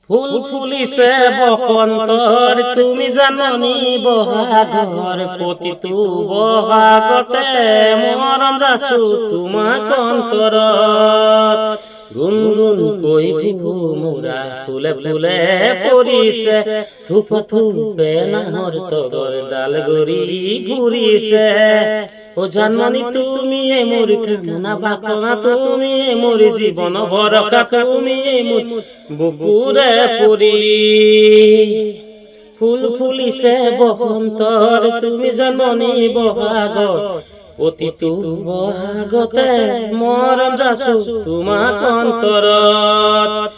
ফুল ফুলিছে বসন্তৰ তুমি জাননী বহাগৰ প্ৰতিটো বহাগতে মৰম যাচো তোমাক অন্তৰত গুণগুণকৈ ভোমোৰা ফুলে ফুলে পৰিছে থোপ থোপে নাহৰ তগৰ ডাল গৰি ঘূৰিছে ও জাননী তুমি মোৰ কামনা বাসনা তুমি মোৰ জীৱন ভৰসা তুমি মোৰ বুকুৰে পৰি ফুল ফুলিছে বসন্তৰ তুমি জাননী বহাগৰ প্ৰতিটো বহাগতে মৰম যাচো তোমাক অন্তৰত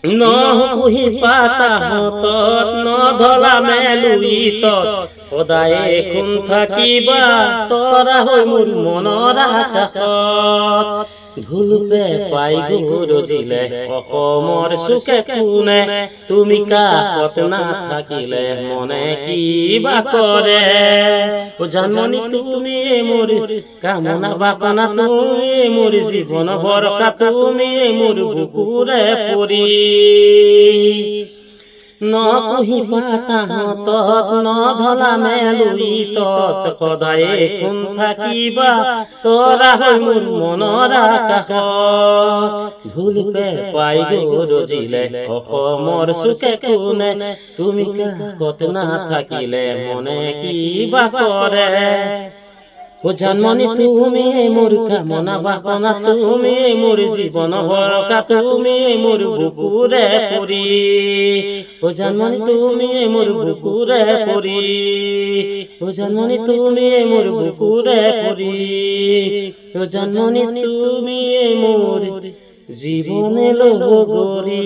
নহুহি পাতা হাতত নধলা মেলুইতত সদায়ে কোন থাকিবা তৰা হৈ মোৰ মনৰ আকাশত ধুলুপে পাই গৰজিলে অসমৰ চুকে কোণে তুমি কাষত নাথাকিলে মনে কিবা কৰে ও জাননী তুমি মোৰ কামনা বাসনা তুমি মোৰ জীৱন ভৰসা তুমি মোৰ বুকুৰে পৰি নকুহি পাতা হাতত নধলা মেলুইতত সদায়ে কোন থাকিবা তৰা হৈ মোৰ মনৰ আকাশত ধুলুপে পাই গৰজিলে অসমৰ চুকে কোণে তুমি কাষত নাথাকিলে মনে কিবা কৰে ও জাননী তুমি মোৰ কামনা বাসনা তুমি মোৰ জীৱন ভৰসা তুমি মোৰ বুকুৰে পৰি ও জাননী তুমি মোৰ বুকুৰে পৰি ও জাননী তুমি মোৰ বুকুৰে পৰি ও জাননী তুমি মোৰ জীৱনে লগৰী